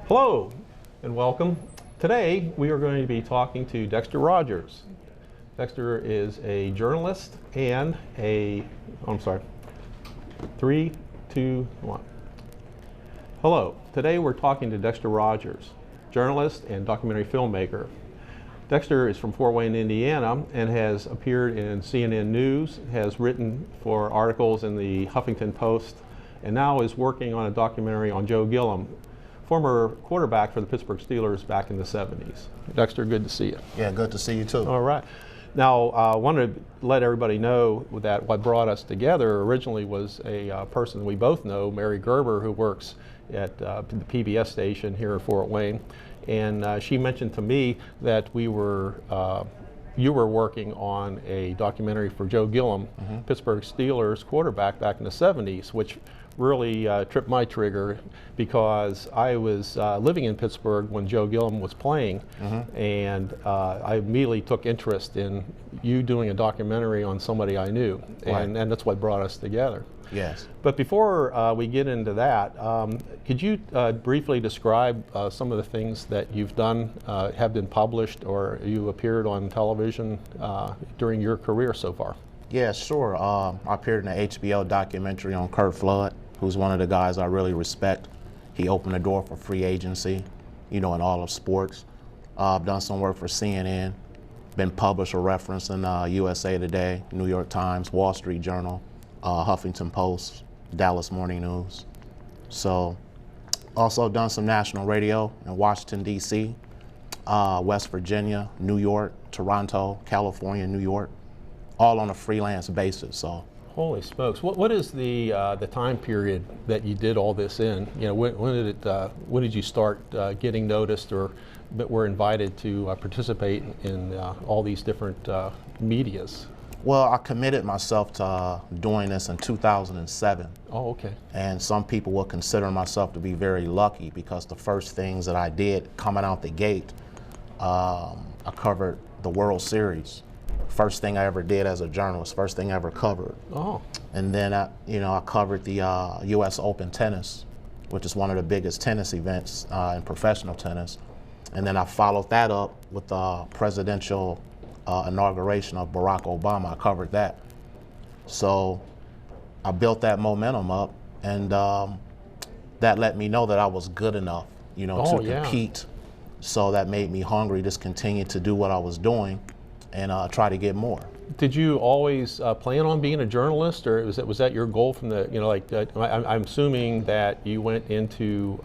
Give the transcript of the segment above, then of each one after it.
Hello and welcome. Today we are going to be talking to Dexter Rogers. Dexter is a journalist and Three, two, one. Hello. Today we're talking to Dexter Rogers, journalist and documentary filmmaker. Dexter is from Fort Wayne, Indiana, and has appeared in CNN News, has written for articles in the Huffington Post, and now is working on a documentary on Joe Gillum, former quarterback for the Pittsburgh Steelers back in the 70s. Dexter, good to see you. Yeah, good to see you too. All right. Now, I wanted to let everybody know that what brought us together originally was a person we both know, Mary Gerber, who works at the PBS station here in Fort Wayne. And she mentioned to me that you were working on a documentary for Joe Gillum, Pittsburgh Steelers quarterback back in the 70s, which really tripped my trigger because I was living in Pittsburgh when Joe Gillum was playing, and I immediately took interest in you doing a documentary on somebody I knew, and that's what brought us together. Yes. But before we get into that, could you briefly describe some of the things that you've done, have been published, or you appeared on television during your career so far? Yeah, sure. I appeared in an HBO documentary on Curt Flood, who's one of the guys I really respect. He opened the door for free agency, in all of sports. I've done some work for CNN, been published or referenced in USA Today, New York Times, Wall Street Journal, Huffington Post, Dallas Morning News. So, also done some national radio in Washington, D.C., West Virginia, New York, Toronto, California, New York, all on a freelance basis. So. Holy smokes! What is the time period that you did all this in? When did you start getting noticed or were invited to participate in all these different medias? Well, I committed myself to doing this in 2007. Oh, okay. And some people will consider myself to be very lucky because the first things that I did coming out the gate, I covered the World Series. First thing I ever did as a journalist, first thing I ever covered. Oh. And then I covered the U.S. Open tennis, which is one of the biggest tennis events in professional tennis. And then I followed that up with the presidential inauguration of Barack Obama. I covered that. So I built that momentum up, and that let me know that I was good enough, to compete. So that made me hungry to continue to do what I was doing and try to get more. Did you always plan on being a journalist, or was that your goal from the, I'm assuming that you went into,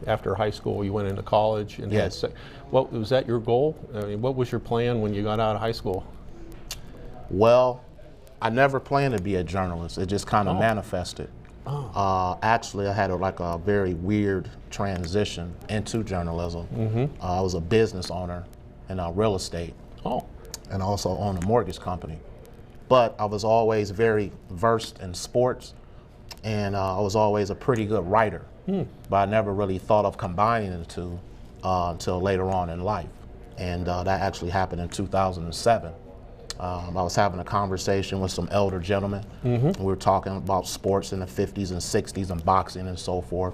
after high school, you went into college, and yes. What was that your goal? I mean, what was your plan when you got out of high school? Well, I never planned to be a journalist. It just kind of manifested. Oh. Actually, I had a very weird transition into journalism. I was a business owner in real estate. Oh. And also own a mortgage company. But I was always very versed in sports, and I was always a pretty good writer. But I never really thought of combining the two until later on in life. And that actually happened in 2007. I was having a conversation with some elder gentlemen. And we were talking about sports in the 50s and 60s and boxing and so forth.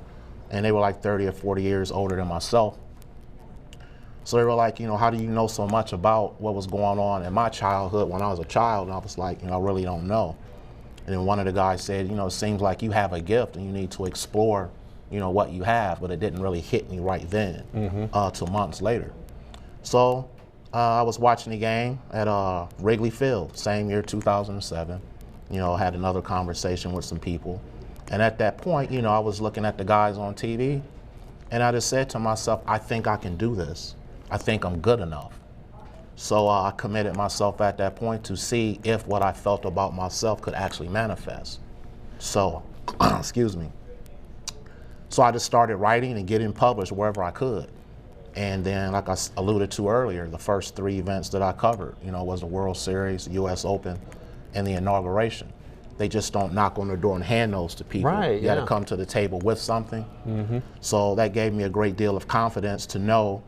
And they were like 30 or 40 years older than myself. So they were like, how do you know so much about what was going on in my childhood when I was a child? And I was like, I really don't know. And then one of the guys said, it seems like you have a gift and you need to explore, what you have, but it didn't really hit me right then, till months later. So I was watching the game at Wrigley Field, same year, 2007. Had another conversation with some people. And at that point, I was looking at the guys on TV, and I just said to myself, I think I can do this. I think I'm good enough. So I committed myself at that point to see if what I felt about myself could actually manifest. So, excuse me. So I just started writing and getting published wherever I could. And then, like I alluded to earlier, the first 3 events that I covered, was the World Series, the U.S. Open, and the inauguration. They just don't knock on the door and hand those to people. Right, you got to come to the table with something. So that gave me a great deal of confidence to know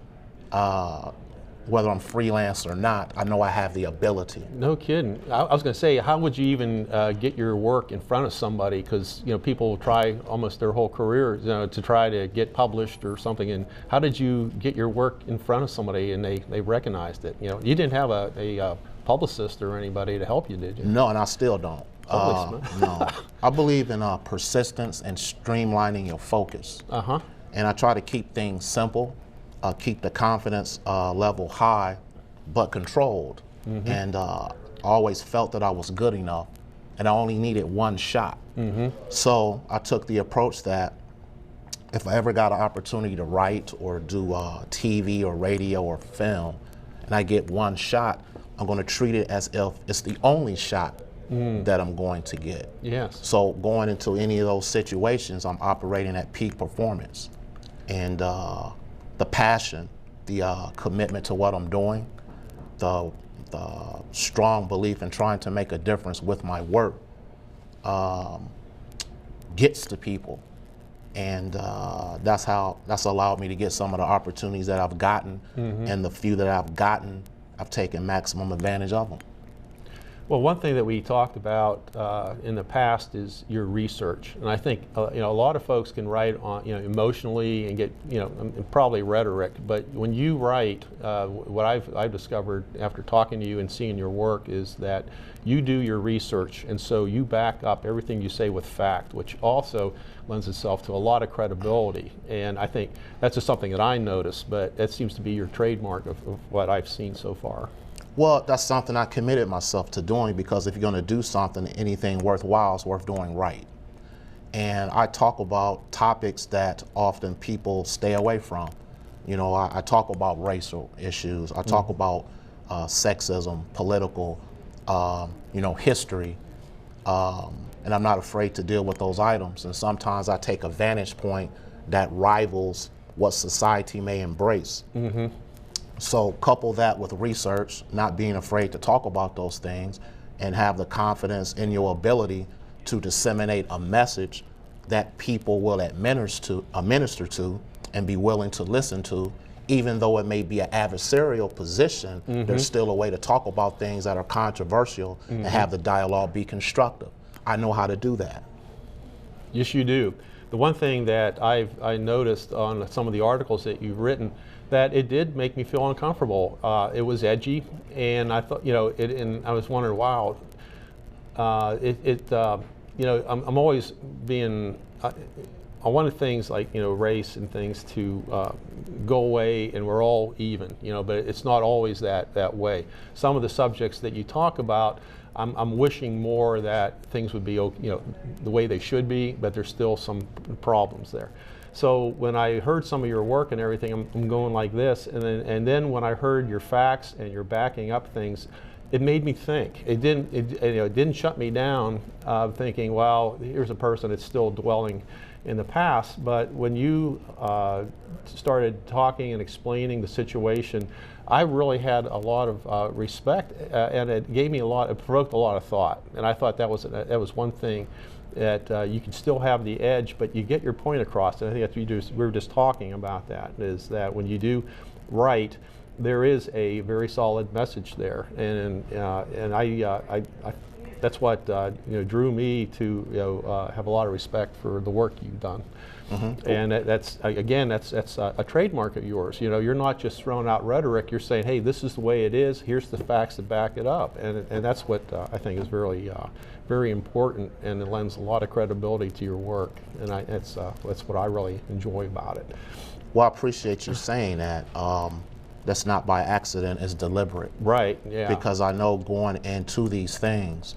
whether I'm freelance or not, I know I have the ability. No kidding. I was going to say, how would you even get your work in front of somebody? Because people try almost their whole career to try to get published or something. And how did you get your work in front of somebody and they recognized it? You didn't have a publicist or anybody to help you, did you? No, and I still don't. No, I believe in persistence and streamlining your focus. And I try to keep things simple, keep the confidence level high, but controlled. And I always felt that I was good enough, and I only needed one shot. So I took the approach that if I ever got an opportunity to write or do TV or radio or film, and I get one shot, I'm going to treat it as if it's the only shot that I'm going to get. Yes. So going into any of those situations, I'm operating at peak performance. And the passion, the commitment to what I'm doing, the strong belief in trying to make a difference with my work gets to people. And that's allowed me to get some of the opportunities that I've gotten, and the few that I've gotten, I've taken maximum advantage of them. Well, one thing that we talked about in the past is your research, and I think a lot of folks can write on emotionally and get probably rhetoric, but when you write, what I've discovered after talking to you and seeing your work is that you do your research, and so you back up everything you say with fact, which also lends itself to a lot of credibility. And I think that's just something that I noticed, but that seems to be your trademark of what I've seen so far. Well, that's something I committed myself to doing, because if you're going to do something, anything worthwhile is worth doing right. And I talk about topics that often people stay away from. I talk about racial issues. I talk about sexism, political, history. And I'm not afraid to deal with those items. And sometimes I take a vantage point that rivals what society may embrace. So couple that with research, not being afraid to talk about those things, and have the confidence in your ability to disseminate a message that people will administer to and be willing to listen to, even though it may be an adversarial position. There's still a way to talk about things that are controversial and have the dialogue be constructive. I know how to do that. Yes, you do. The one thing that I noticed on some of the articles that you've written, that it did make me feel uncomfortable. It was edgy, and I thought, and I was wondering, wow, I'm always being, I wanted things like, race and things to go away and we're all even, but it's not always that way. Some of the subjects that you talk about, I'm wishing more that things would be, the way they should be, but there's still some problems there. So when I heard some of your work and everything, I'm going like this, and then when I heard your facts and your backing up things, it made me think. It didn't shut me down, thinking, well, here's a person that's still dwelling in the past. But when you started talking and explaining the situation, I really had a lot of respect, and it gave me it provoked a lot of thought. And I thought that was one thing that you can still have the edge, but you get your point across. And I think that's we were just talking about that, is that when you do write, there is a very solid message there, and that's what drew me to have a lot of respect for the work you've done. And that's a trademark of yours. You're not just throwing out rhetoric. You're saying, hey, this is the way it is. Here's the facts to back it up, and that's what I think is very important, and it lends a lot of credibility to your work. And that's what I really enjoy about it. Well, I appreciate you saying that. That's not by accident, it's deliberate. Right, yeah. Because I know going into these things,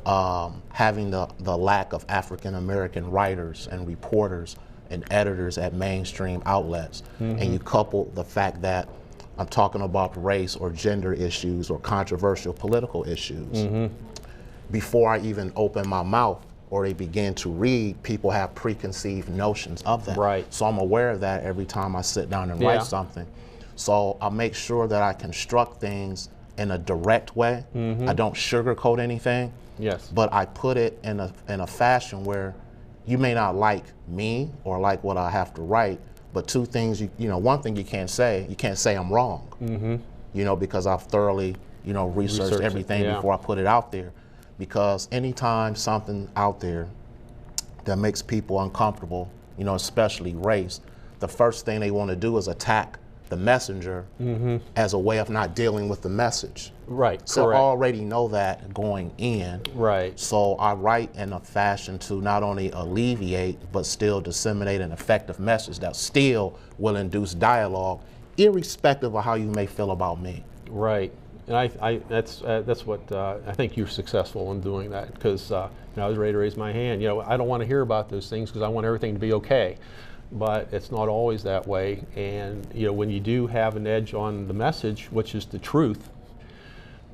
having the lack of African American writers and reporters and editors at mainstream outlets, and you couple the fact that I'm talking about race or gender issues or controversial political issues, before I even open my mouth or they begin to read, people have preconceived notions of that. Right. So I'm aware of that every time I sit down and write something. So I make sure that I construct things in a direct way. I don't sugarcoat anything. Yes. But I put it in a fashion where you may not like me or like what I have to write, but two things, one thing you can't say I'm wrong. because I've thoroughly, researched everything before I put it out there. Because anytime something out there that makes people uncomfortable, especially race, the first thing they want to do is attack the messenger as a way of not dealing with the message. Right, so correct. I already know that going in. Right. So I write in a fashion to not only alleviate, but still disseminate an effective message that still will induce dialogue, irrespective of how you may feel about me. Right. And that's what I think you're successful in doing that, because I was ready to raise my hand. I don't want to hear about those things because I want everything to be okay. But it's not always that way. And when you do have an edge on the message, which is the truth,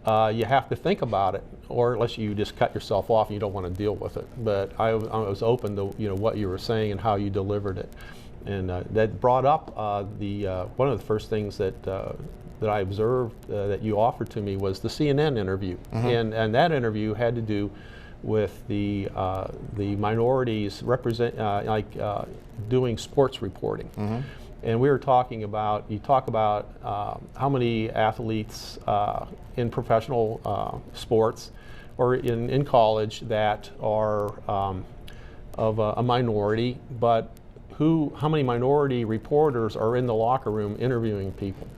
you have to think about it, or unless you just cut yourself off and you don't want to deal with it. But I was open to what you were saying and how you delivered it, and that brought up one of the first things that I observed that you offered to me was the CNN interview, and that interview had to do with the minorities doing sports reporting. And we were talking about, you talk about how many athletes in professional sports or in college that are of a minority, but how many minority reporters are in the locker room interviewing people.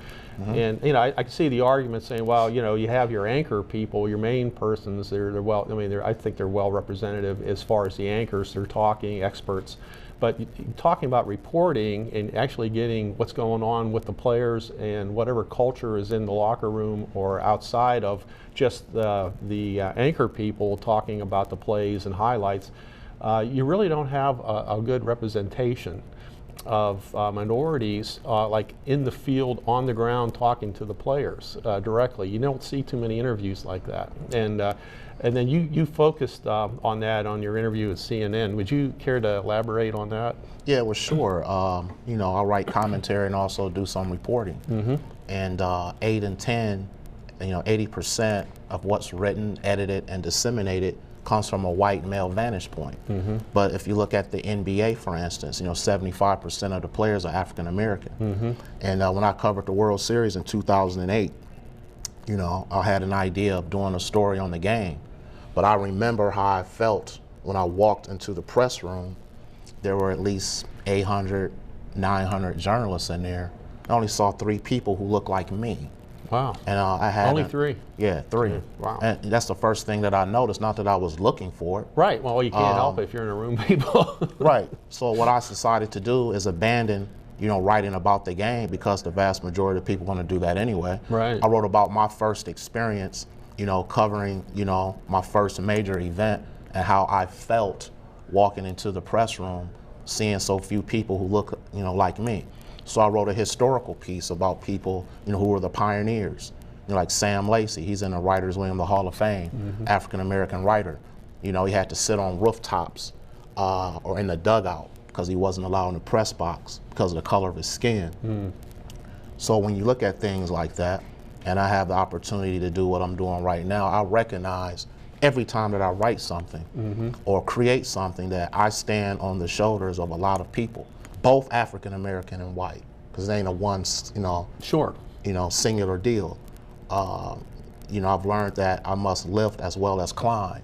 And I can see the argument saying, well, you have your anchor people, your main persons. They're well. I think they're well representative as far as the anchors. They're talking experts, but talking about reporting and actually getting what's going on with the players and whatever culture is in the locker room or outside of just the anchor people talking about the plays and highlights, you really don't have a good representation of minorities like in the field, on the ground, talking to the players directly. You don't see too many interviews like that. And then you focused on that on your interview with CNN. Would you care to elaborate on that? Yeah, well, sure. I'll write commentary and also do some reporting. And 8 and 10, 80% of what's written, edited, and disseminated comes from a white male vantage point. But if you look at the NBA, for instance, 75% of the players are African American. And when I covered the World Series in 2008, I had an idea of doing a story on the game. But I remember how I felt when I walked into the press room. There were at least 800, 900 journalists in there. I only saw 3 people who looked like me. Wow. And I had only 3. Yeah, 3. Wow. And that's the first thing that I noticed. Not that I was looking for it. Right. Well, you can't help it if you're in a room, people. Right. So what I decided to do is abandon, writing about the game, because the vast majority of people want to do that anyway. Right. I wrote about my first experience, covering, my first major event and how I felt walking into the press room, seeing so few people who look, like me. So I wrote a historical piece about people, who were the pioneers, like Sam Lacey. He's in the Writers Wing of the Hall of Fame, African-American writer. He had to sit on rooftops or in the dugout because he wasn't allowed in the press box because of the color of his skin. So when you look at things like that, and I have the opportunity to do what I'm doing right now, I recognize every time that I write something or create something that I stand on the shoulders of a lot of people, both African American and white, because it ain't a one, Sure. Singular deal. I've learned that I must lift as well as climb.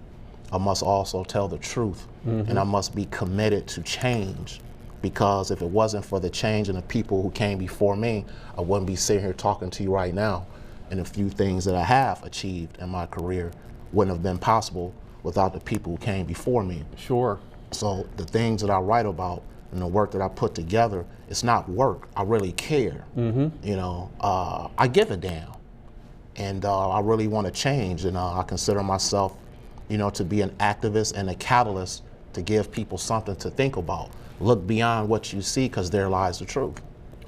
I must also tell the truth, and I must be committed to change, because if it wasn't for the change and the people who came before me, I wouldn't be sitting here talking to you right now. And a few things that I have achieved in my career wouldn't have been possible without the people who came before me. Sure. So the things that I write about and the work that I put together, it's not work. I really care. I give a damn, and I really want to change. And I consider myself, to be an activist and a catalyst to give people something to think about. Look beyond what you see, because there lies the truth.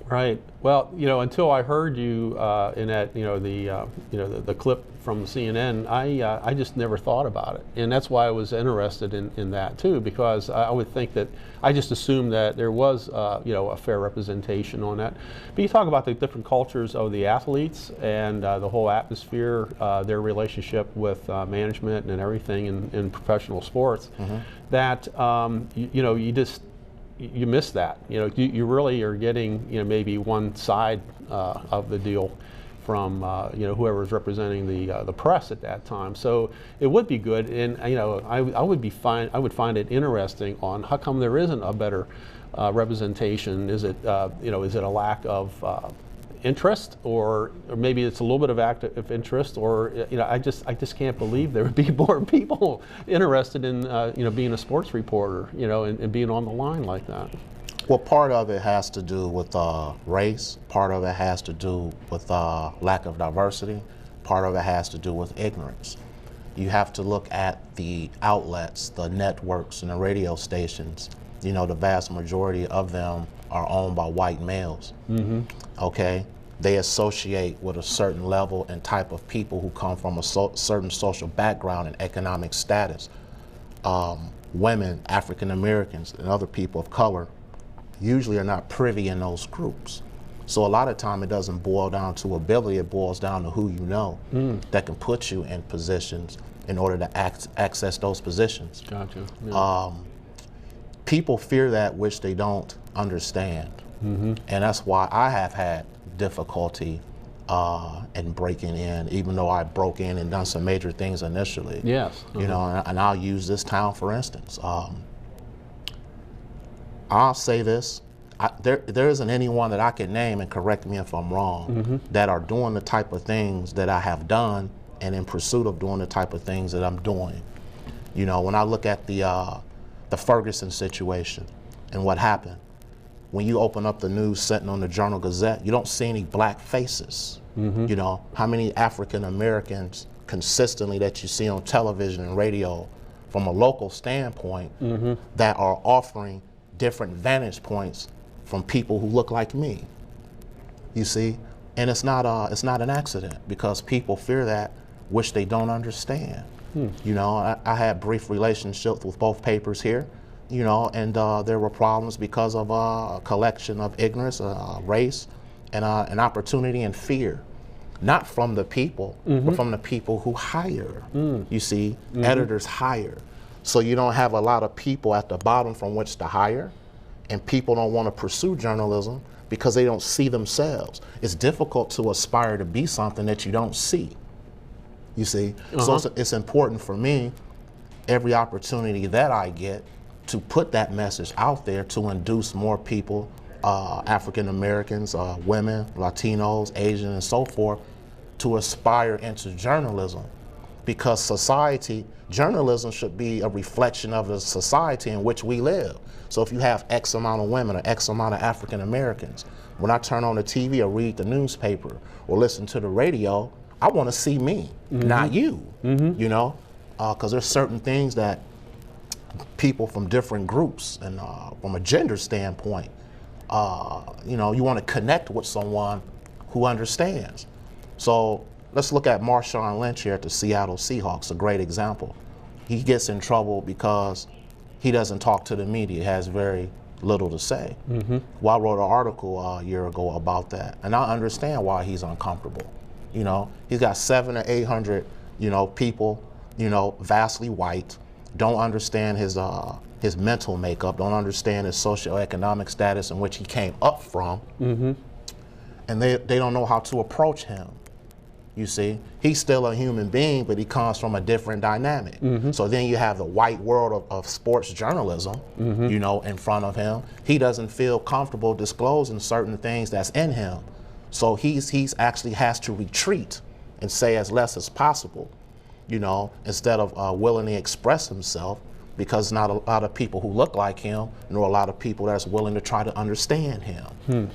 Right. Well, until I heard you in that, the clip from CNN, I just never thought about it, and that's why I was interested in that too, because I would think that I just assumed that there was, a fair representation on that. But you talk about the different cultures of the athletes and the whole atmosphere, their relationship with management and everything in professional sports. That you miss that. You really are getting maybe one side of the deal from you know, whoever was representing the press at that time. So it would be good, and you know, I would find it interesting on how come there isn't a better representation. Is it you know, is it a lack of interest, or maybe it's a little bit of active interest, or you know, I just can't believe there would be more people interested in you know, being a sports reporter, you know, and being on the line like that. Well, part of it has to do with race, part of it has to do with lack of diversity, part of it has to do with ignorance. You have to look at the outlets, the networks and the radio stations. You know, the vast majority of them are owned by white males. Okay? They associate with a certain level and type of people who come from a certain social background and economic status. Women, African Americans, and other people of color usually are not privy in those groups. So a lot of time it doesn't boil down to ability, it boils down to who you know that can put you in positions in order to access those positions. Gotcha. Yeah. People fear that which they don't understand. And that's why I have had difficulty in breaking in, even though I broke in and done some major things initially. Yes. You know, and I'll use this town for instance. I'll say this, there isn't anyone that I can name, and correct me if I'm wrong, that are doing the type of things that I have done and in pursuit of doing the type of things that I'm doing. You know, when I look at the Ferguson situation and what happened, when you open up the news sitting on the Journal-Gazette, you don't see any black faces. You know, how many African Americans consistently that you see on television and radio from a local standpoint that are offering different vantage points from people who look like me, you see? And it's not an accident, because people fear that which they don't understand. You know, I had brief relationships with both papers here, you know, and there were problems because of a collection of ignorance, race, and an opportunity and fear. Not from the people, but from the people who hire. You see, editors hire. So you don't have a lot of people at the bottom from which to hire, and people don't want to pursue journalism because they don't see themselves. It's difficult to aspire to be something that you don't see, you see? So it's important for me, every opportunity that I get, to put that message out there to induce more people, African Americans, women, Latinos, Asian, and so forth, to aspire into journalism. Because journalism should be a reflection of the society in which we live. So if you have X amount of women or X amount of African Americans, when I turn on the TV or read the newspaper or listen to the radio, I want to see me, not you, you know? Because there's certain things that people from different groups and from a gender standpoint, you know, you want to connect with someone who understands. So let's look at Marshawn Lynch here at the Seattle Seahawks, a great example. He gets in trouble because he doesn't talk to the media, has very little to say. Well, I wrote an article a year ago about that, and I understand why he's uncomfortable. You know, he's got 700 or 800, you know, people, you know, vastly white, don't understand his mental makeup, don't understand his socioeconomic status in which he came up from, and they don't know how to approach him. You see, he's still a human being, but he comes from a different dynamic. So then you have the white world of sports journalism, you know, in front of him. He doesn't feel comfortable disclosing certain things that's in him. So he's actually has to retreat and say as less as possible, you know, instead of willingly express himself, because not a lot of people who look like him, nor a lot of people that's willing to try to understand him.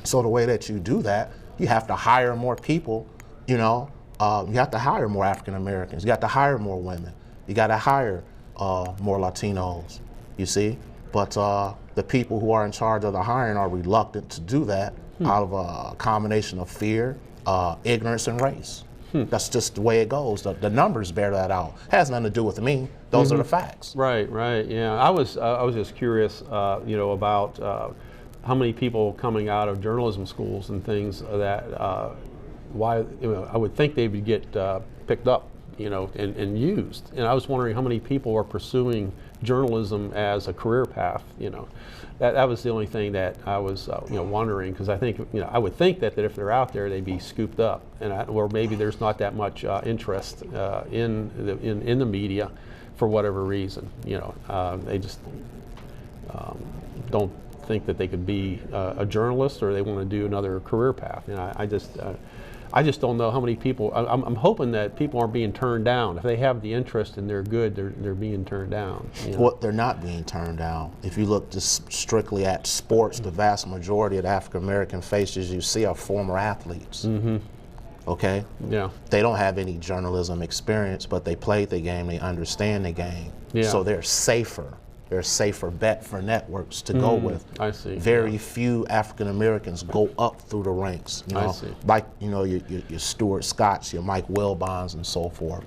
So the way that you do that, you have to hire more people. You know, you have to hire more African Americans. You got to hire more women. You got to hire more Latinos, you see? But the people who are in charge of the hiring are reluctant to do that out of a combination of fear, ignorance, and race. That's just the way it goes. The numbers bear that out. It has nothing to do with me. Those are the facts. Right, right, yeah. I was just curious, you know, about how many people coming out of journalism schools and things that why, you know, I would think they would get picked up, you know, and used. And I was wondering how many people are pursuing journalism as a career path. That was the only thing that I was wondering, because I think I would think that if they're out there, they'd be scooped up, or maybe there's not that much interest in the media for whatever reason. They just don't think that they could be a journalist, or they want to do another career path. I just don't know how many people. I'm hoping that people aren't being turned down. If they have the interest and they're good, they're being turned down. Well, they're not being turned down. If you look just strictly at sports, the vast majority of the African American faces you see are former athletes. Mm-hmm. Okay? Yeah. They don't have any journalism experience, but they played the game, they understand the game. Yeah. So they're safer. They're a safer bet for networks to go with. I see. Very few African Americans go up through the ranks. I see. Like your Stuart Scotts, your Mike Wilbons, and so forth.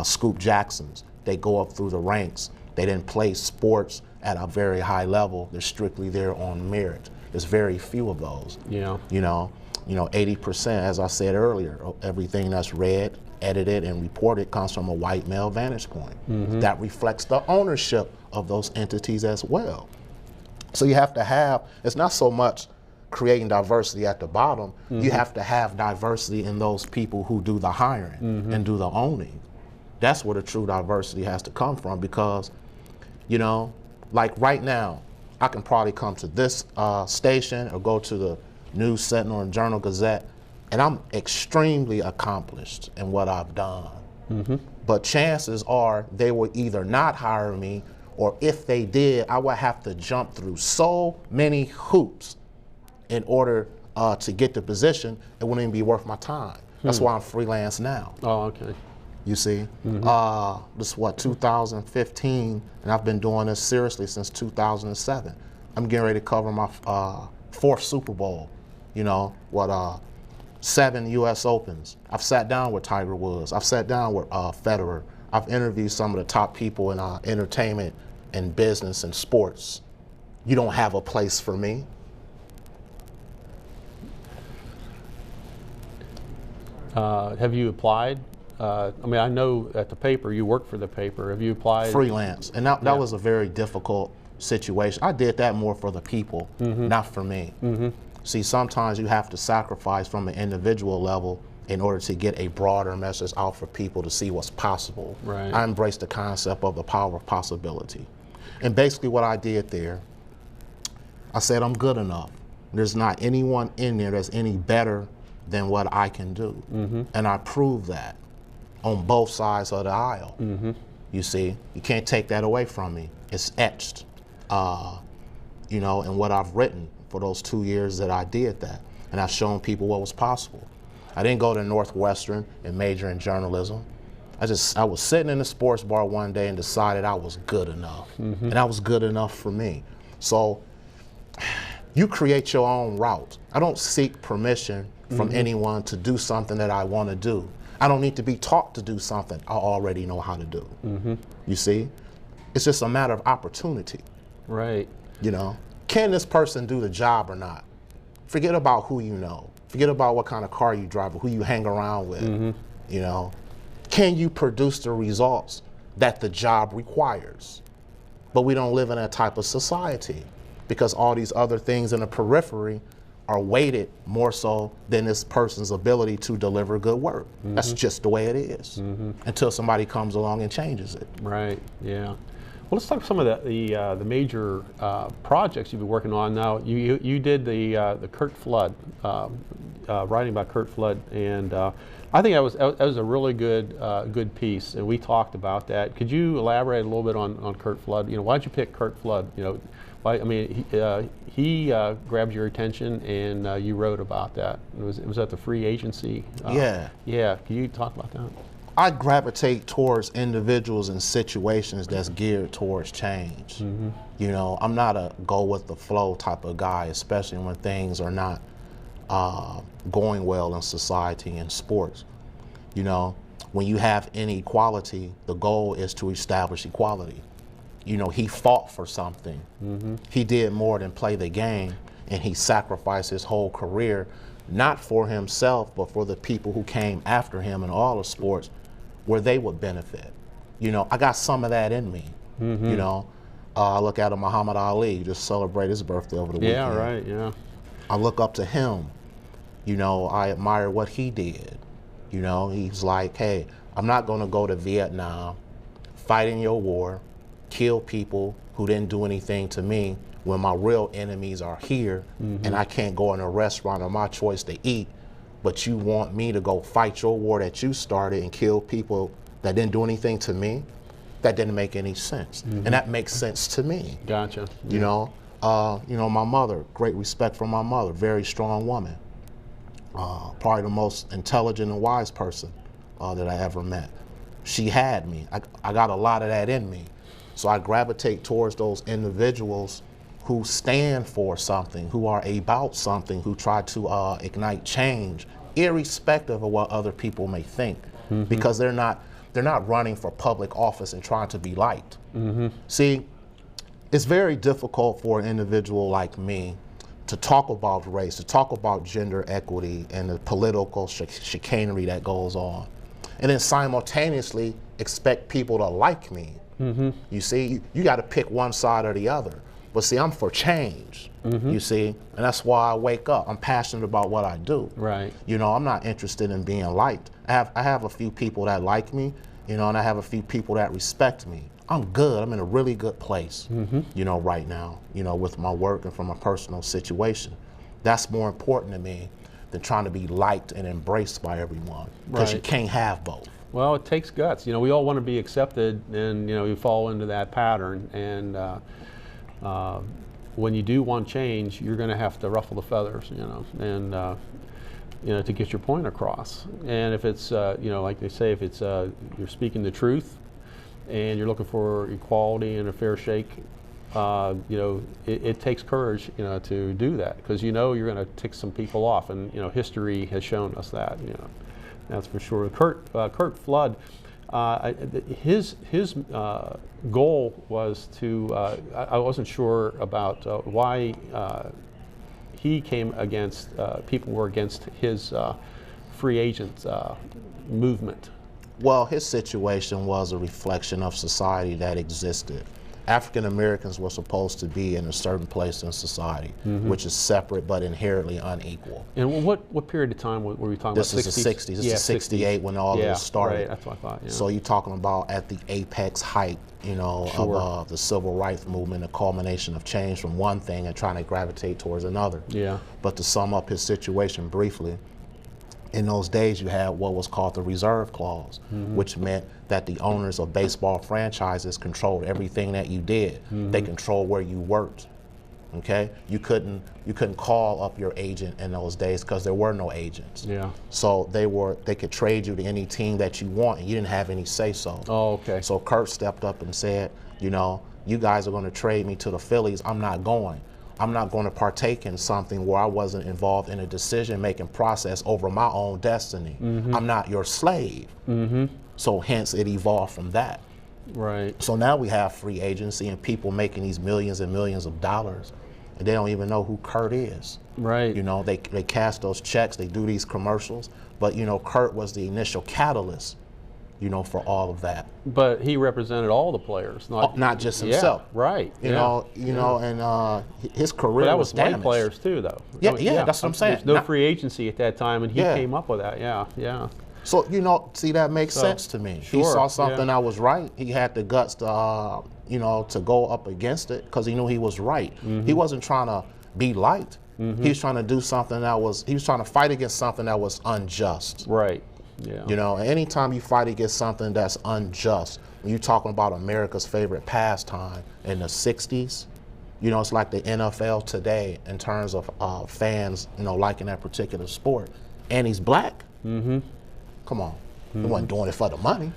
Scoop Jacksons. They go up through the ranks. They didn't play sports at a very high level. They're strictly there on merit. There's very few of those. Yeah. 80%, as I said earlier, everything that's read, edited, and reported comes from a white male vantage point. Mm-hmm. That reflects the ownership of those entities as well. So you have to have, it's not so much creating diversity at the bottom, mm-hmm. you have to have diversity in those people who do the hiring mm-hmm. and do the owning. That's where the true diversity has to come from, because, like right now, I can probably come to this station or go to the News Sentinel and Journal Gazette, and I'm extremely accomplished in what I've done. Mm-hmm. But chances are they will either not hire me, or if they did, I would have to jump through so many hoops in order to get the position. It wouldn't even be worth my time. That's why I'm freelance now. Oh, okay. You see? Mm-hmm. This is 2015, and I've been doing this seriously since 2007. I'm getting ready to cover my fourth Super Bowl, 7 U.S. Opens. I've sat down with Tiger Woods. I've sat down with Federer. I've interviewed some of the top people in entertainment and business and sports. You don't have a place for me. Have you applied? I know at the paper, you work for the paper. Have you applied? Freelance. And that was a very difficult situation. I did that more for the people, mm-hmm. not for me. Mm-hmm. See, sometimes you have to sacrifice from an individual level in order to get a broader message out for people to see what's possible. Right. I embrace the concept of the power of possibility. And basically what I did there, I said I'm good enough. There's not anyone in there that's any better than what I can do. Mm-hmm. And I proved that on both sides of the aisle. Mm-hmm. You see, you can't take that away from me. It's etched, in what I've written for those 2 years that I did that. And I've shown people what was possible. I didn't go to Northwestern and major in journalism. I was sitting in a sports bar one day and decided I was good enough. Mm-hmm. And I was good enough for me. So you create your own route. I don't seek permission from mm-hmm. anyone to do something that I want to do. I don't need to be taught to do something I already know how to do. Mm-hmm. You see? It's just a matter of opportunity. Right. Can this person do the job or not? Forget about who you know. Forget about what kind of car you drive or who you hang around with. Mm-hmm. Can you produce the results that the job requires? But we don't live in that type of society, because all these other things in the periphery are weighted more so than this person's ability to deliver good work. Mm-hmm. That's just the way it is, mm-hmm. until somebody comes along and changes it. Right, yeah. Well, let's talk some of the major projects you've been working on now. You did the Curt Flood, writing about Curt Flood, and I think that was a really good piece, and we talked about that. Could you elaborate a little bit on Curt Flood? Why did you pick Curt Flood? He grabbed your attention, and you wrote about that. It was at the free agency. Yeah. Yeah. Can you talk about that? I gravitate towards individuals and situations that's geared towards change. Mm-hmm. I'm not a go with the flow type of guy, especially when things are not going well in society and sports. When you have inequality, the goal is to establish equality. He fought for something. Mm-hmm. He did more than play the game, and he sacrificed his whole career, not for himself, but for the people who came after him in all of sports, where they would benefit. I got some of that in me. You know, I look at a Muhammad Ali, just celebrate his birthday over the weekend. Yeah, right, yeah. I look up to him. You know, I admire what he did. You know, he's like, hey, I'm not going to go to Vietnam, fight in your war, kill people who didn't do anything to me when my real enemies are here, and I can't go in a restaurant of my choice to eat, but you want me to go fight your war that you started and kill people that didn't do anything to me? That didn't make any sense. And that makes sense to me. Gotcha. You know, my mother, great respect for my mother, very strong woman. Probably the most intelligent and wise person that I ever met. She had me. I got a lot of that in me. So I gravitate towards those individuals who stand for something, who are about something, who try to ignite change, irrespective of what other people may think, because they're not running for public office and trying to be liked. See, it's very difficult for an individual like me to talk about race, to talk about gender equity and the political chicanery that goes on, and then simultaneously expect people to like me. You see, you got to pick one side or the other. But see, I'm for change, you see, and that's why I wake up. I'm passionate about what I do. Right. You know, I'm not interested in being liked. I have a few people that like me, you know, and I have a few people that respect me. I'm good. I'm in a really good place, you know, right now, you know, with my work and from a personal situation. That's more important to me than trying to be liked and embraced by everyone, because you can't have both. Well, it takes guts. You know, we all want to be accepted, and, you know, you fall into that pattern. And when you do want change, you're going to have to ruffle the feathers, you know, and, you know, to get your point across. And if it's, you know, like they say, if it's you're speaking the truth and you're looking for equality and a fair shake, you know, it takes courage, you know, to do that, because you know you're going to tick some people off, and, you know, history has shown us that, you know. That's for sure. Curt Flood, his goal was to, I wasn't sure about why he came against, people were against his free agent movement. Well, his situation was a reflection of society that existed. African Americans were supposed to be in a certain place in society, which is separate but inherently unequal. And what period of time were we talking about? This is the 60s. This is 68 when all of this started. Right, that's what I thought. Yeah. So you're talking about at the apex height, you know, of the civil rights movement, a culmination of change from one thing and trying to gravitate towards another. Yeah. But to sum up his situation briefly, in those days you had what was called the reserve clause, which meant that the owners of baseball franchises controlled everything that you did. They controlled where you worked. Okay, you couldn't call up your agent in those days because there were no agents. Yeah. So they could trade you to any team that you want, and you didn't have any say so. Oh, okay. So Curt stepped up and said, you know, you guys are going to trade me to the Phillies. I'm not going. I'm not going to partake in something where I wasn't involved in a decision-making process over my own destiny. I'm not your slave. So hence it evolved from that. Right. So now we have free agency and people making these millions and millions of dollars, and they don't even know who Curt is. Right. You know, they cash those checks, they do these commercials, but, you know, Curt was the initial catalyst, you know, for all of that. But he represented all the players, not just himself. Yeah, right. You know, and his career. But that was damaged. white players too, though. Yeah, that's what I'm saying. There's no free agency at that time, and he came up with that. Yeah. So, you know, see, that makes sense to me. He saw something that was right. He had the guts to, you know, to go up against it because he knew he was right. He wasn't trying to be liked. He was trying to do something he was trying to fight against something that was unjust. Right. Yeah. You know, anytime you fight against something that's unjust, when you're talking about America's favorite pastime in the 60s, you know, it's like the NFL today in terms of fans, you know, liking that particular sport. And he's black. Come on. He wasn't doing it for the money.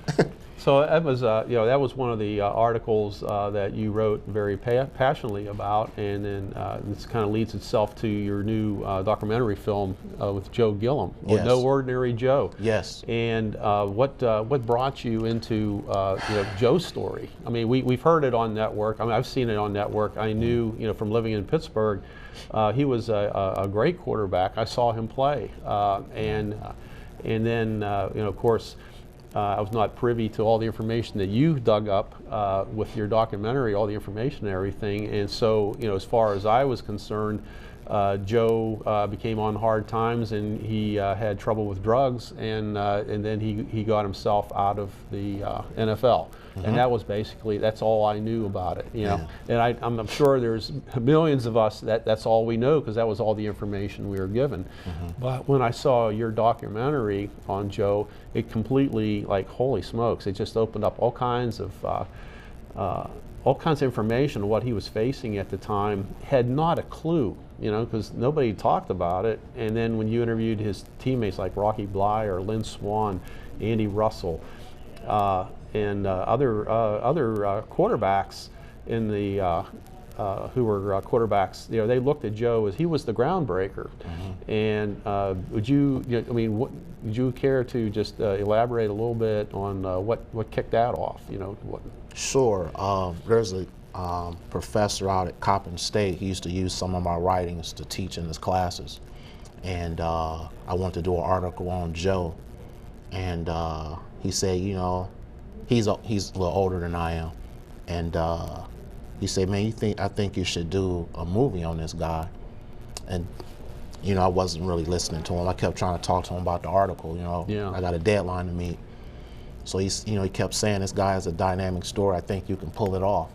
So that was, you know, that was one of the articles that you wrote very passionately about, and then this kind of leads itself to your new documentary film with Joe Gillum, with No Ordinary Joe. Yes. And what brought you into you know, Joe's story? I mean, we've heard it on network. I mean, I've seen it on network. I knew, you know, from living in Pittsburgh, he was a great quarterback. I saw him play, and then you know, of course, I was not privy to all the information that you dug up with your documentary, all the information and everything. And so, you know, as far as I was concerned, Joe became on hard times, and he had trouble with drugs, and then he got himself out of the NFL. And that was basically, that's all I knew about it, you know. And I'm sure there's millions of us that's all we know, because that was all the information we were given. But when I saw your documentary on Joe, it completely, like, holy smokes, it just opened up all kinds of information on what he was facing at the time. Had not a clue, you know, because nobody talked about it. And then when you interviewed his teammates like Rocky Bly or Lynn Swann, Andy Russell, and other quarterbacks in the who were quarterbacks, you know, they looked at Joe as he was the groundbreaker. And would you care to just elaborate a little bit on what kicked that off? You know, what? Sure. There's a professor out at Coppin State. He used to use some of my writings to teach in his classes, and I wanted to do an article on Joe, and he said, you know, he's a little older than I am, and he said, man, I think you should do a movie on this guy. And you know, I wasn't really listening to him. I kept trying to talk to him about the article. You know, I got a deadline to meet. So he kept saying, this guy has a dynamic story. I think you can pull it off.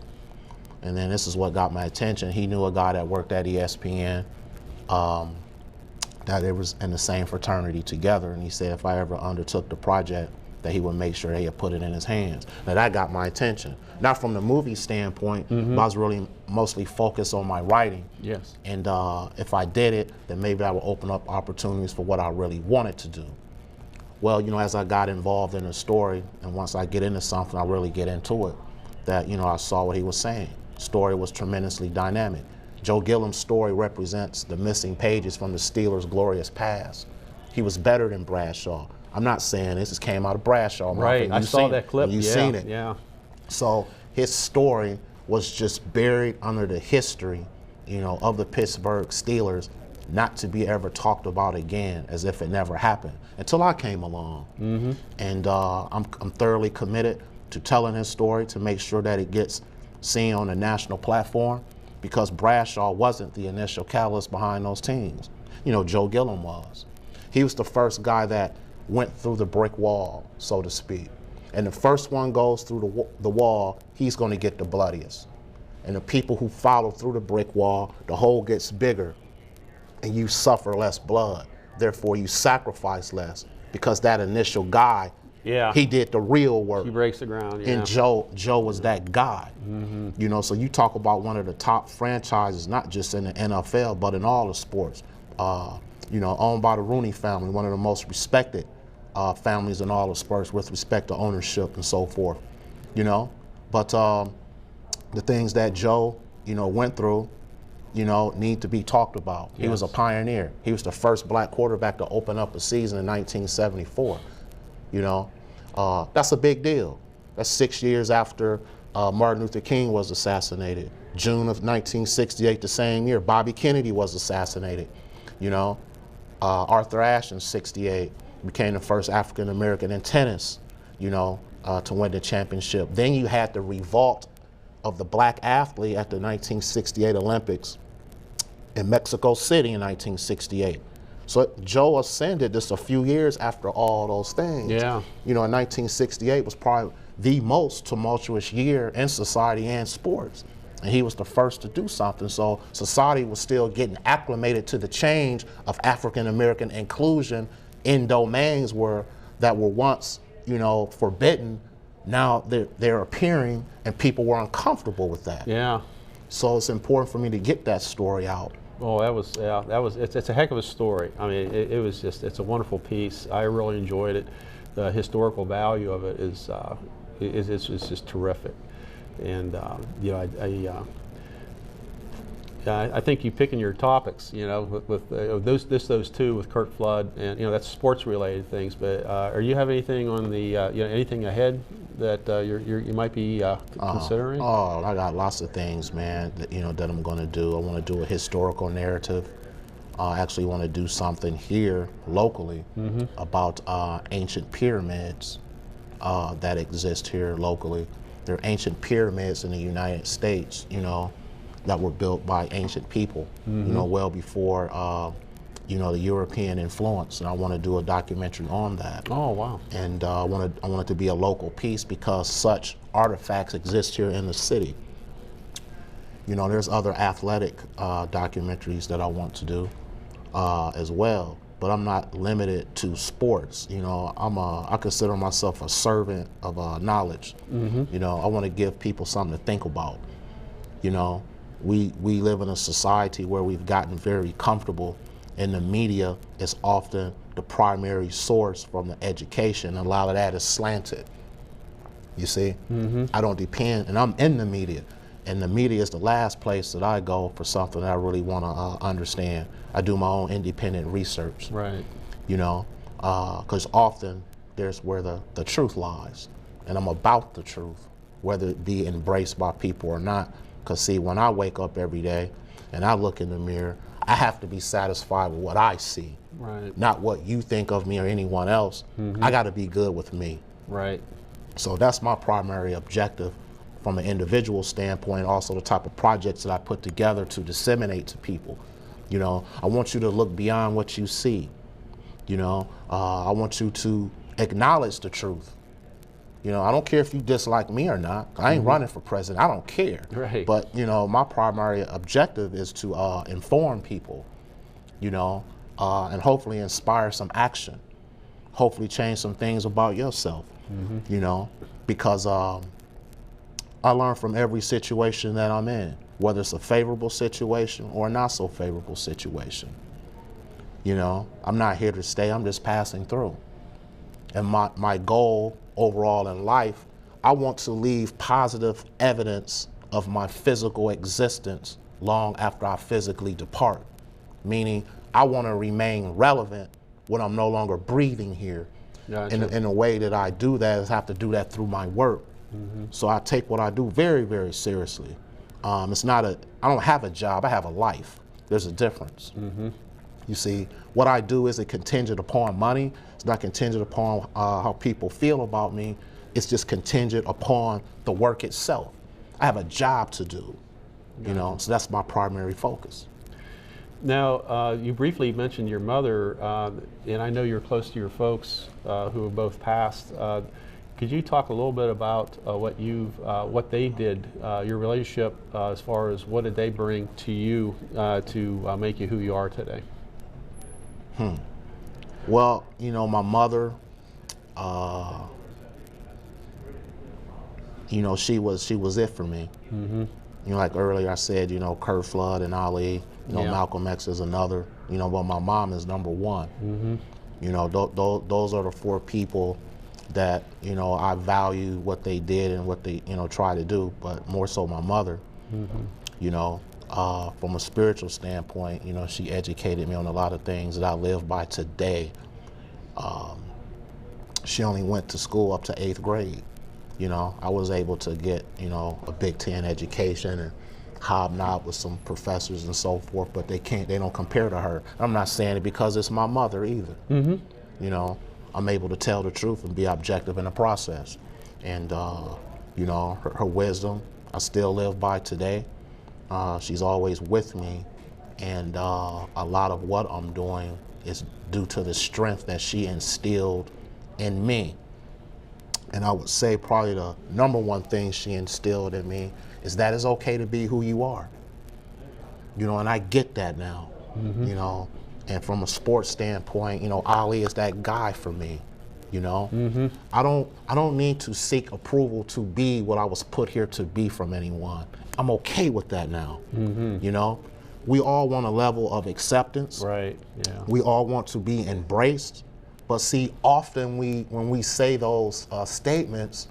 And then this is what got my attention. He knew a guy that worked at ESPN, that it was in the same fraternity together. And he said if I ever undertook the project, that he would make sure he had put it in his hands. Now that got my attention. Not from the movie standpoint, but I was really mostly focused on my writing. Yes. And if I did it, then maybe I would open up opportunities for what I really wanted to do. Well, you know, as I got involved in the story, and once I get into something, I really get into it, that, you know, I saw what he was saying. Story was tremendously dynamic. Joe Gillum's story represents the missing pages from the Steelers' glorious past. He was better than Bradshaw. I'm not saying this came out of Bradshaw. Right, I saw that clip. You've seen it. Yeah. So his story was just buried under the history, you know, of the Pittsburgh Steelers, not to be ever talked about again, as if it never happened, until I came along. And I'm thoroughly committed to telling his story, to make sure that it gets seen on a national platform, because Bradshaw wasn't the initial catalyst behind those teams. You know, Joe Gillum was. He was the first guy that went through the brick wall, so to speak. And the first one goes through the wall, he's going to get the bloodiest. And the people who follow through the brick wall, the hole gets bigger, and you suffer less blood. Therefore, you sacrifice less, because that initial guy, he did the real work. He breaks the ground. And Joe was that guy. You know, so you talk about one of the top franchises, not just in the NFL, but in all the sports. You know, owned by the Rooney family, one of the most respected families in all of sports with respect to ownership and so forth. You know, but the things that Joe, you know, went through, you know, need to be talked about. He was a pioneer. He was the first black quarterback to open up a season in 1974. You know, that's a big deal. That's 6 years after Martin Luther King was assassinated. June of 1968, the same year, Bobby Kennedy was assassinated. You know, Arthur Ashe in '68 became the first African American in tennis, you know, to win the championship. Then you had the revolt of the black athlete at the 1968 Olympics in Mexico City in 1968. So Joe ascended just a few years after all those things. Yeah. You know, in 1968 was probably the most tumultuous year in society and sports. And he was the first to do something. So society was still getting acclimated to the change of African American inclusion in domains that were once, you know, forbidden. Now they're appearing, and people were uncomfortable with that. Yeah. So it's important for me to get that story out. Oh, it's a heck of a story. I mean, it's a wonderful piece. I really enjoyed it. The historical value of it is just terrific. And you know, I think you picking your topics, you know, with those two with Curt Flood, and you know, that's sports related things. But are you have anything on the you know, anything ahead that you might be considering? Oh, I got lots of things, man. That, you know, that I'm going to do. I want to do a historical narrative. I actually want to do something here locally about ancient pyramids. that exist here locally. There are ancient pyramids in the United States, you know, that were built by ancient people, you know, well before, you know, the European influence. And I want to do a documentary on that. Oh, wow. And I want it to be a local piece because such artifacts exist here in the city. You know, there's other athletic documentaries that I want to do as well, but I'm not limited to sports. You know, I consider myself a servant of knowledge. You know, I want to give people something to think about. You know, we live in a society where we've gotten very comfortable, and the media is often the primary source from the education, and a lot of that is slanted. You see, I don't depend, and I'm in the media. And the media is the last place that I go for something that I really want to understand. I do my own independent research. Right. You know, because often there's where the truth lies. And I'm about the truth, whether it be embraced by people or not. Because see, when I wake up every day and I look in the mirror, I have to be satisfied with what I see. Right. Not what you think of me or anyone else. I got to be good with me. Right. So that's my primary objective from an individual standpoint, also the type of projects that I put together to disseminate to people. You know, I want you to look beyond what you see. You know, I want you to acknowledge the truth. You know, I don't care if you dislike me or not. I ain't running for president. I don't care. Right. But, you know, my primary objective is to inform people, you know, and hopefully inspire some action. Hopefully change some things about yourself, you know, because I learn from every situation that I'm in, whether it's a favorable situation or a not so favorable situation. You know, I'm not here to stay, I'm just passing through. And my goal overall in life, I want to leave positive evidence of my physical existence long after I physically depart. Meaning, I want to remain relevant when I'm no longer breathing here. Gotcha. In a way that I do that is I have to do that through my work. So I take what I do very, very seriously. It's not I don't have a job, I have a life. There's a difference. You see, what I do isn't contingent upon money. It's not contingent upon how people feel about me. It's just contingent upon the work itself. I have a job to do, you know, so that's my primary focus. Now, you briefly mentioned your mother, and I know you're close to your folks who have both passed. Could you talk a little bit about what they did, your relationship as far as what did they bring to you to make you who you are today? Well, you know, my mother, you know, she was it for me. You know, like earlier I said, you know, Curt Flood and Ali, you know, Malcolm X is another, you know, but my mom is number one. You know, those are the four people that, you know, I value what they did and what they, you know, try to do, but more so my mother. You know, from a spiritual standpoint, you know, she educated me on a lot of things that I live by today. She only went to school up to 8th grade. You know, I was able to get, you know, a Big Ten education and hobnob with some professors and so forth, but they don't compare to her. I'm not saying it because it's my mother either. You know, I'm able to tell the truth and be objective in the process. And, you know, her wisdom, I still live by today. She's always with me. And a lot of what I'm doing is due to the strength that she instilled in me. And I would say probably the number one thing she instilled in me is that it's okay to be who you are. You know, and I get that now, you know. And from a sports standpoint, you know, Ali is that guy for me, you know. I don't need to seek approval to be what I was put here to be from anyone. I'm okay with that now, you know. We all want a level of acceptance. Right, yeah. We all want to be embraced. But see, often when we say those statements,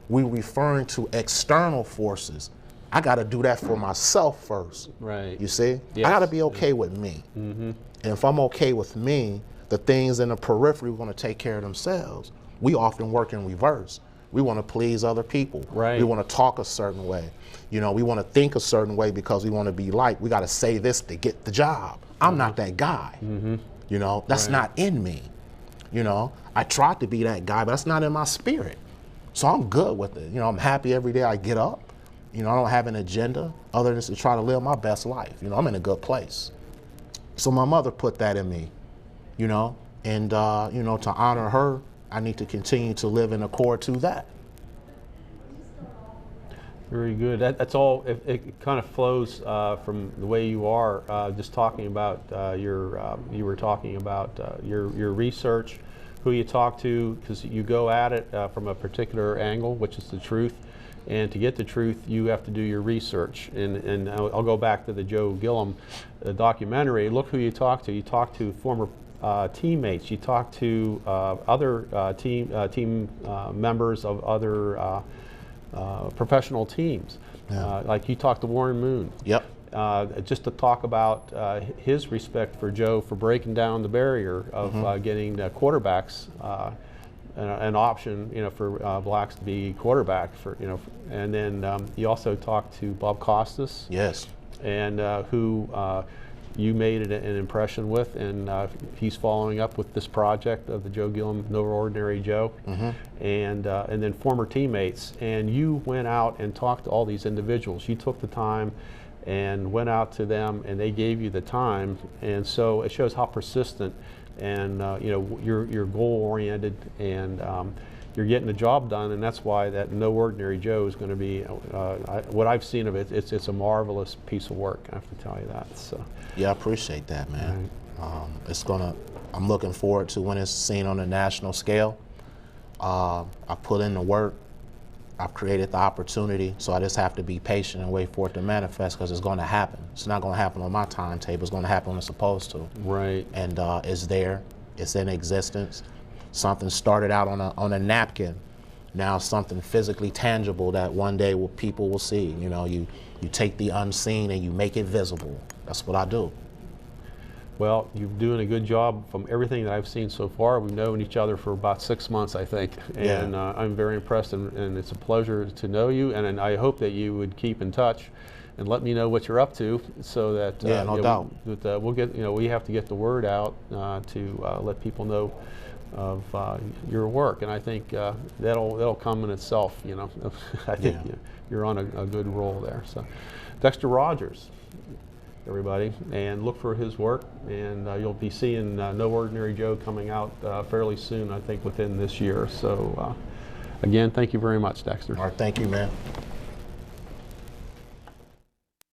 we're referring to external forces. I got to do that for myself first. Right. You see? Yes. I got to be okay with me. And if I'm okay with me, the things in the periphery are going to take care of themselves. We often work in reverse. We want to please other people. Right. We want to talk a certain way. You know, we want to think a certain way because we want to be liked. We got to say this to get the job. I'm not that guy. You know, that's not in me. You know, I tried to be that guy, but that's not in my spirit. So I'm good with it. You know, I'm happy every day I get up. You know, I don't have an agenda other than to try to live my best life. You know, I'm in a good place. So my mother put that in me, you know, and, you know, to honor her, I need to continue to live in accord to that. Very good. That's all. It kind of flows from the way you are. Just talking about you were talking about your research, who you talk to, because you go at it from a particular angle, which is the truth. And to get the truth, you have to do your research. And I'll go back to the Joe Gillum documentary. Look who you talk to. You talk to former teammates. You talk to other team members of other professional teams. Yeah. Like you talked to Warren Moon. Yep. Just to talk about his respect for Joe for breaking down the barrier of getting quarterbacks an option, you know, for blacks to be quarterback for, you know, and then you also talked to Bob Costas. Yes. And who you made an impression with, and he's following up with this project of the Joe Gillum No Ordinary Joe, and then former teammates. And you went out and talked to all these individuals. You took the time and went out to them, and they gave you the time, and so it shows how persistent and you know, you're goal oriented, and you're getting the job done, and that's why that No Ordinary Joe is going to be what I've seen of it. It's a marvelous piece of work. I have to tell you that. So. Yeah, I appreciate that, man. Right. I'm looking forward to when it's seen on a national scale. I put in the work. I've created the opportunity, so I just have to be patient and wait for it to manifest, because it's going to happen. It's not going to happen on my timetable. It's going to happen when it's supposed to. Right. And it's there. It's in existence. Something started out on a napkin. Now something physically tangible that one day people will see. You know, you take the unseen and you make it visible. That's what I do. Well, you're doing a good job from everything that I've seen so far. We've known each other for about 6 months, I think, and Yeah. I'm very impressed, and it's a pleasure to know you, and I hope that you would keep in touch and let me know what you're up to, so that Yeah, no doubt. we'll get, you know, we have to get the word out to let people know of your work, and I think that'll come in itself. You know, I think you're on a good roll there. So, Dexter Rogers, everybody, and look for his work, and you'll be seeing No Ordinary Joe coming out fairly soon, I think within this year. So again, thank you very much, Dexter. All right, thank you, man.